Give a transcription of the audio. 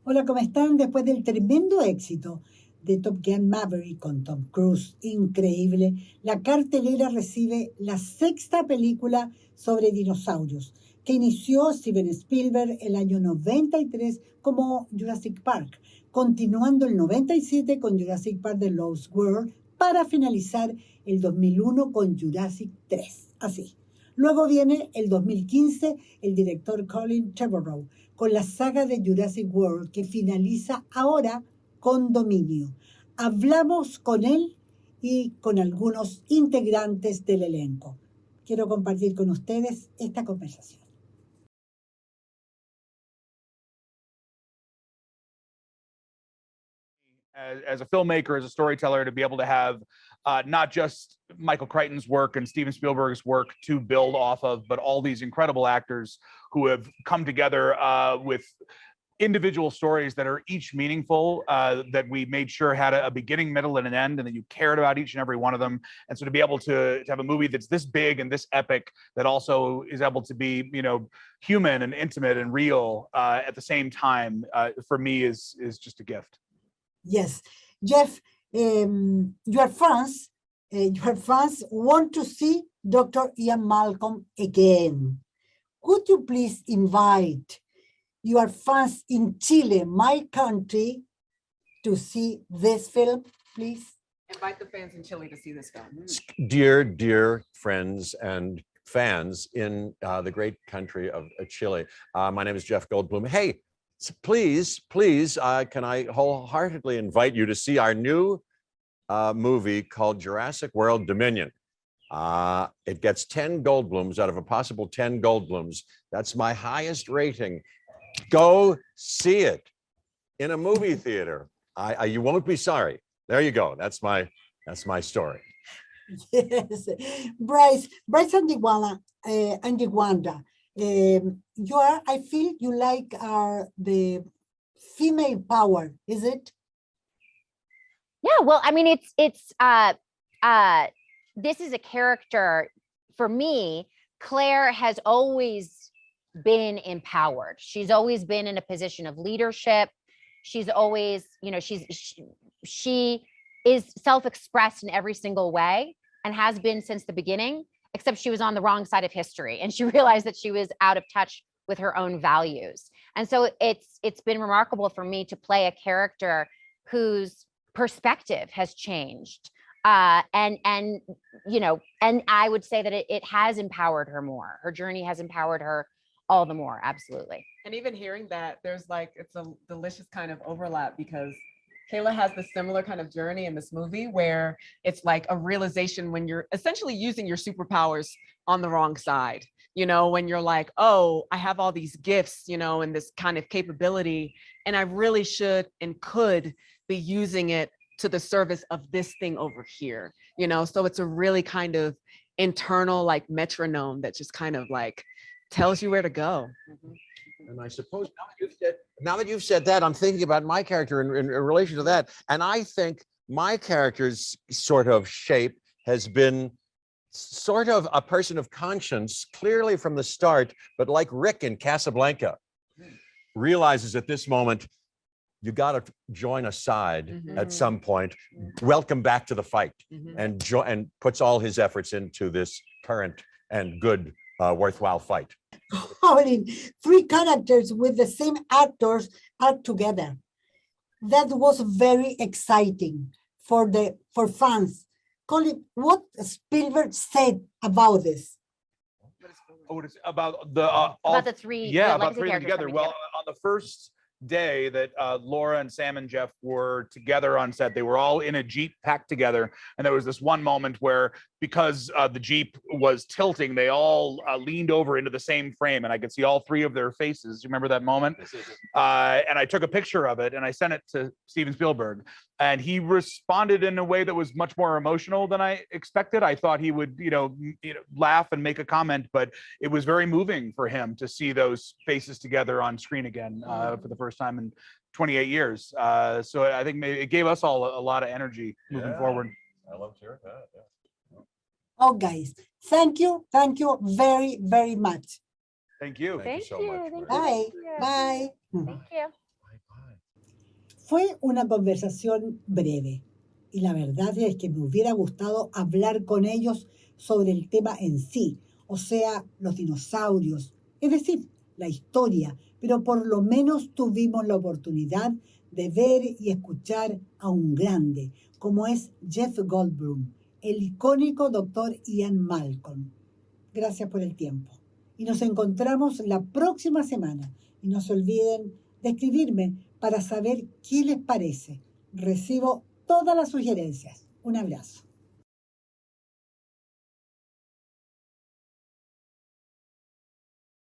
Hola, ¿cómo están? Después del tremendo éxito de Top Gun Maverick con Tom Cruise, increíble, la cartelera recibe la sexta película sobre dinosaurios, que inició Steven Spielberg el año 93 como Jurassic Park, continuando el 97 con Jurassic Park The Lost World, para finalizar el 2001 con Jurassic 3. Así. Luego viene el 2015 el director Colin Trevorrow con la saga de Jurassic World, que finaliza ahora con Dominio. Hablamos con él y con algunos integrantes del elenco. Quiero compartir con ustedes esta conversación. As a filmmaker, as a storyteller, to be able to have not just Michael Crichton's work and Steven Spielberg's work to build off of, but all these incredible actors who have come together with individual stories that are each meaningful, that we made sure had a beginning, middle, and an end, and that you cared about each and every one of them. And so to be able to have a movie that's this big and this epic, that also is able to be, human and intimate and real at the same time, for me is just a gift. Yes, Jeff, your fans want to see Dr. Ian Malcolm again. Could you please invite your fans in Chile, my country, to see this film, please? Invite the fans in Chile to see this film. Dear friends and fans in the great country of Chile. My name is Jeff Goldblum. Hey, please, can I wholeheartedly invite you to see our new movie called Jurassic World Dominion. It gets 10 Goldblums out of a possible 10 Goldblums. That's my highest rating. Go see it in a movie theater. You won't be sorry. There you go. That's my story. Yes, Bryce and DeWanda. I feel you like the female power, is it? Yeah, well, I mean, this is a character, for me, Claire has always been empowered. She's always been in a position of leadership. She's always, she is self-expressed in every single way and has been since the beginning, except she was on the wrong side of history. And she realized that she was out of touch with her own values. And so it's been remarkable for me to play a character whose perspective has changed. And I would say that it has empowered her more. Her journey has empowered her all the more, absolutely. And even hearing that, it's a delicious kind of overlap, because Kayla has this similar kind of journey in this movie where it's like a realization when you're essentially using your superpowers on the wrong side, when you're like, oh, I have all these gifts, and this kind of capability, and I really should and could be using it to the service of this thing over here, so it's a really kind of internal like metronome that just kind of like tells you where to go. And I suppose now that you've said that, I'm thinking about my character in relation to that. And I think my character's sort of shape has been sort of a person of conscience, clearly from the start, but like Rick in Casablanca, realizes at this moment, you got to join a side at some point, welcome back to the fight, and puts all his efforts into this current and good, worthwhile fight. Colin, 3 characters with the same actors are together. That was very exciting for fans. Colin, what Spielberg said about this? About the three. Yeah, about 3 together. Well, on the first day that Laura and Sam and Jeff were together on set, they were all in a Jeep packed together, and there was this one moment where, because the Jeep was tilting, they all leaned over into the same frame, and I could see all 3 of their faces. You remember that moment? And I took a picture of it and I sent it to Steven Spielberg, and he responded in a way that was much more emotional than I expected. I thought he would, laugh and make a comment, but it was very moving for him to see those faces together on screen again for the first time in 28 years. So I think maybe it gave us all a lot of energy moving forward. I love hearing that. Yeah. Oh, guys, thank you very, very much. Thank you. Thank you so much. Bye. Bye. Thank you. Bye. Fue una conversación breve y la verdad es que me hubiera gustado hablar con ellos sobre el tema en sí, o sea, los dinosaurios, es decir, la historia, pero por lo menos tuvimos la oportunidad de ver y escuchar a un grande, como es Jeff Goldblum, el icónico Dr. Ian Malcolm. Gracias por el tiempo. Y nos encontramos la próxima semana. Y no se olviden de escribirme para saber qué les parece. Recibo todas las sugerencias. Un abrazo.